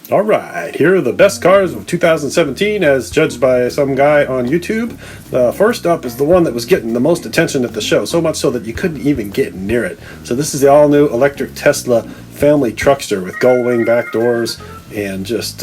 Alright, here are the best cars of 2017 as judged by some guy on YouTube. First up is the one that was getting the most attention at the show, so much so that you couldn't even get near it. So this is the all-new electric Tesla family truckster with gull-wing back doors and just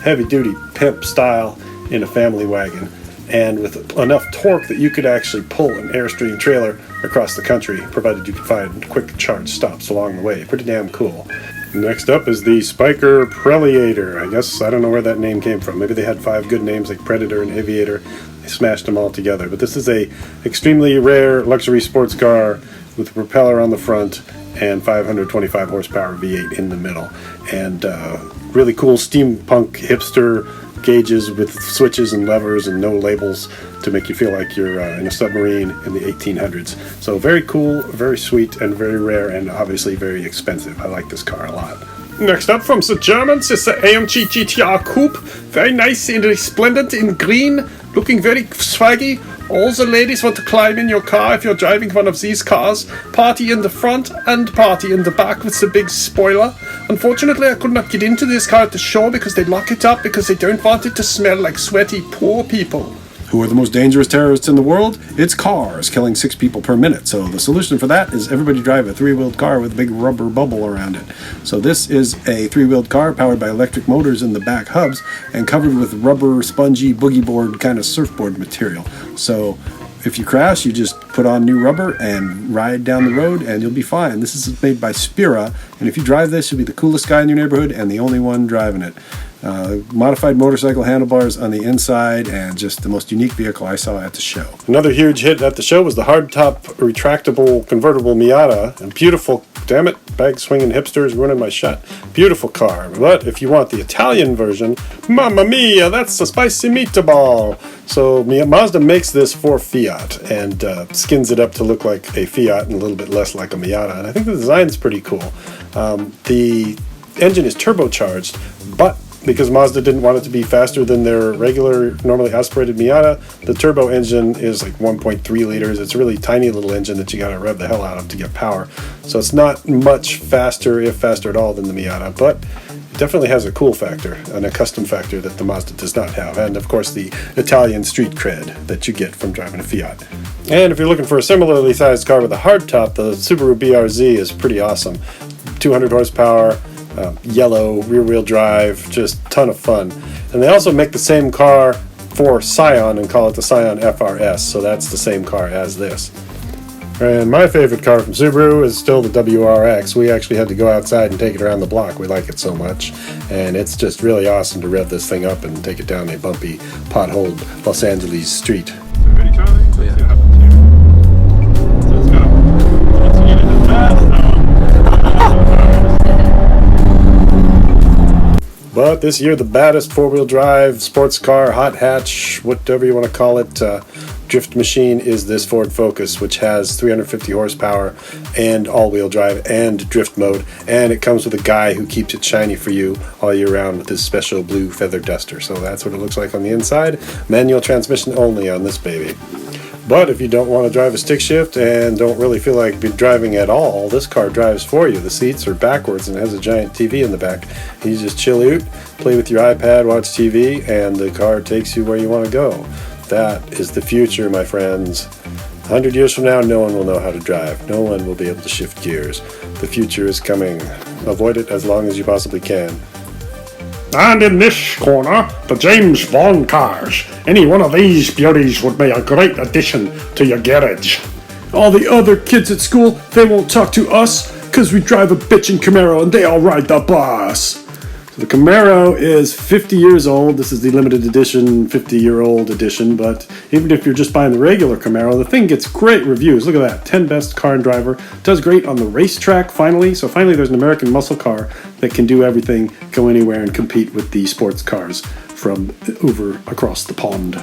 heavy-duty pimp style in a family wagon. And with enough torque that you could actually pull an Airstream trailer across the country, provided you could find quick charge stops along the way. Pretty damn cool. Next up is the Spiker Preliator. I don't know where that name came from. Maybe they had 5 good names like Predator and Aviator. They smashed them all together. But this is a extremely rare luxury sports car with a propeller on the front and 525 horsepower V8 in the middle. And really cool steampunk hipster gauges with switches and levers and no labels to make you feel like you're in a submarine in the 1800s. So very cool, very sweet, and very rare, and obviously very expensive. I like this car a lot. Next up from the Germans is the AMG GT Coupe. Very nice and resplendent in green, looking very swaggy. All the ladies want to climb in your car if you're driving one of these cars. Party in the front and party in the back with the big spoiler. Unfortunately, I could not get into this car at the show because they lock it up because they don't want it to smell like sweaty poor people. Who are the most dangerous terrorists in the world? It's cars, killing 6 people per minute. So the solution for that is everybody drive a 3-wheeled car with a big rubber bubble around it. So this is a 3-wheeled car powered by electric motors in the back hubs and covered with rubber, spongy, boogie board kind of surfboard material. So if you crash, you just put on new rubber and ride down the road and you'll be fine. This is made by Spira, and if you drive this, you'll be the coolest guy in your neighborhood and the only one driving it. Modified motorcycle handlebars on the inside, and just the most unique vehicle I saw at the show. Another huge hit at the show was the hardtop retractable convertible Miata. And beautiful, damn it, bag swinging hipsters ruining my shot. Beautiful car. But if you want the Italian version, mamma mia, that's a spicy meatball. So Mazda makes this for Fiat and skins it up to look like a Fiat and a little bit less like a Miata. And I think the design's pretty cool. The engine is turbocharged, but because Mazda didn't want it to be faster than their regular, normally aspirated Miata, the turbo engine is like 1.3 liters. It's a really tiny little engine that you gotta rev the hell out of to get power. So it's not much faster, if faster at all, than the Miata, but it definitely has a cool factor, and a custom factor that the Mazda does not have. And of course the Italian street cred that you get from driving a Fiat. And if you're looking for a similarly sized car with a hardtop, the Subaru WRX is pretty awesome. 200 horsepower, yellow, rear-wheel drive, just ton of fun. And they also make the same car for Scion and call it the Scion FRS, so that's the same car as this. And my favorite car from Subaru is still the WRX. We actually had to go outside and take it around the block. We like it so much. And it's just really awesome to rev this thing up and take it down a bumpy, potholed Los Angeles street. Ready, Charlie? Yeah. So let's go. Once you get into fast, But this year, the baddest four-wheel drive, sports car, hot hatch, whatever you want to call it, drift machine is this Ford Focus, which has 350 horsepower and all-wheel drive and drift mode. And it comes with a guy who keeps it shiny for you all year round with his special blue feather duster. So that's what it looks like on the inside. Manual transmission only on this baby. But if you don't want to drive a stick shift and don't really feel like driving at all, this car drives for you. The seats are backwards and it has a giant TV in the back. You just chill out, play with your iPad, watch TV, and the car takes you where you want to go. That is the future, my friends. 100 years from now, no one will know how to drive. No one will be able to shift gears. The future is coming. Avoid it as long as you possibly can. And in this corner, the James Bond cars. Any one of these beauties would be a great addition to your garage. All the other kids at school, they won't talk to us because we drive a bitchin' Camaro and they all ride the bus. So the Camaro is 50 years old. This is the limited edition, 50-year-old edition, but even if you're just buying the regular Camaro, the thing gets great reviews. Look at that, 10 best car and driver. Does great on the racetrack, finally. So finally there's an American muscle car that can do everything, go anywhere, and compete with the sports cars from over across the pond.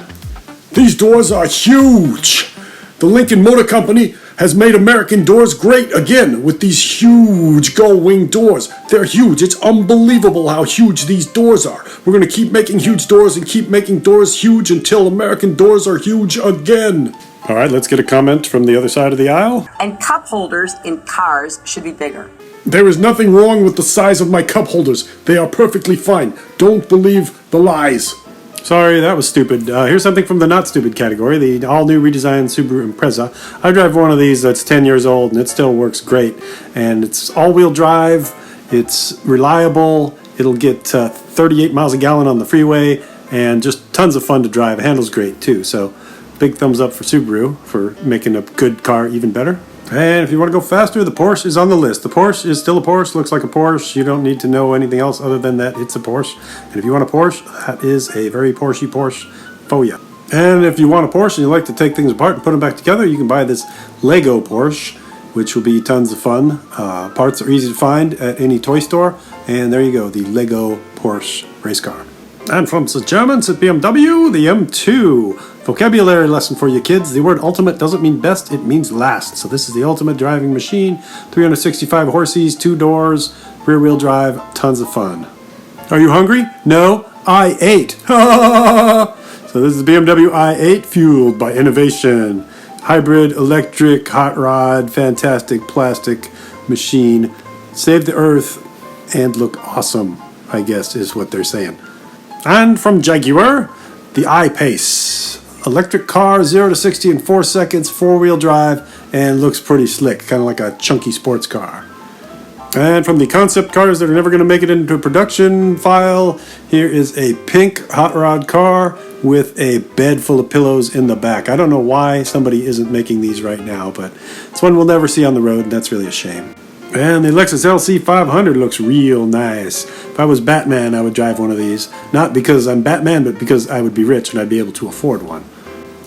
These doors are huge! The Lincoln Motor Company has made American doors great again with these huge gull-wing doors. They're huge. It's unbelievable how huge these doors are. We're going to keep making huge doors and keep making doors huge until American doors are huge again. All right, let's get a comment from the other side of the aisle. And cup holders in cars should be bigger. There is nothing wrong with the size of my cup holders. They are perfectly fine. Don't believe the lies. Sorry, that was stupid. Here's something from the not stupid category, the all-new redesigned Subaru Impreza. I drive one of these that's 10 years old, and it still works great. And it's all-wheel drive, it's reliable, it'll get 38 miles a gallon on the freeway, and just tons of fun to drive. It handles great, too. So, big thumbs up for Subaru for making a good car even better. And if you want to go faster, the Porsche is on the list. The Porsche is still a Porsche, looks like a Porsche. You don't need to know anything else other than that it's a Porsche. And if you want a Porsche, that is a very Porsche for you. And if you want a Porsche and you like to take things apart and put them back together, you can buy this Lego Porsche, which will be tons of fun. Parts are easy to find at any toy store. And there you go, the Lego Porsche race car. And from the Germans at BMW, the M2. Vocabulary lesson for you kids. The word ultimate doesn't mean best, it means last. So this is the ultimate driving machine. 365 horses, 2 doors, rear-wheel drive, tons of fun. Are you hungry? No, I ate. So this is the BMW i8, fueled by innovation. Hybrid, electric, hot rod, fantastic plastic machine. Save the earth and look awesome, I guess is what they're saying. And from Jaguar, the I-Pace. Electric car, 0 to 60 in 4 seconds, 4-wheel drive, and looks pretty slick, kind of like a chunky sports car. And from the concept cars that are never going to make it into a production file, here is a pink hot rod car with a bed full of pillows in the back. I don't know why somebody isn't making these right now, but it's one we'll never see on the road, and that's really a shame. And the Lexus LC500 looks real nice. If I was Batman, I would drive one of these. Not because I'm Batman, but because I would be rich and I'd be able to afford one.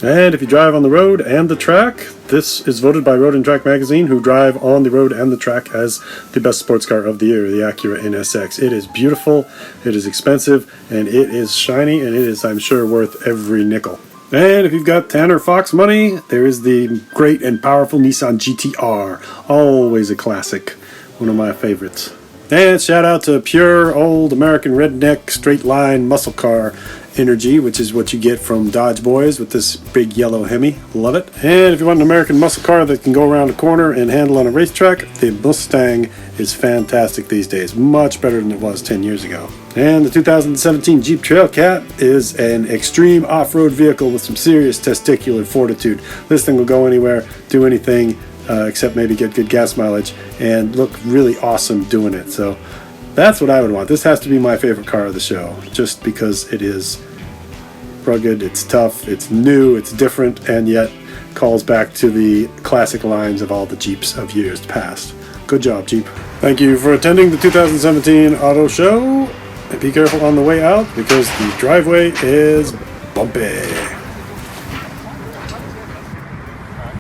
And if you drive on the road and the track, this is voted by Road and Track magazine, who drive on the road and the track, as the best sports car of the year, the Acura NSX. It is beautiful, it is expensive, and it is shiny, and it is, I'm sure, worth every nickel. And if you've got Tanner Fox money, there is the great and powerful Nissan GT-R. Always a classic. One of my favorites. And shout out to pure old American redneck straight line muscle car energy, which is what you get from Dodge Boys with this big yellow Hemi. Love it. And if you want an American muscle car that can go around a corner and handle on a racetrack, the Mustang is fantastic these days. Much better than it was 10 years ago. And the 2017 Jeep Trailcat is an extreme off-road vehicle with some serious testicular fortitude. This thing will go anywhere, do anything, except maybe get good gas mileage, and look really awesome doing it. So that's what I would want. This has to be my favorite car of the show, just because it is rugged, it's tough, it's new, it's different, and yet calls back to the classic lines of all the Jeeps of years past. Good job, Jeep. Thank you for attending the 2017 Auto Show. And be careful on the way out, because the driveway is bumpy.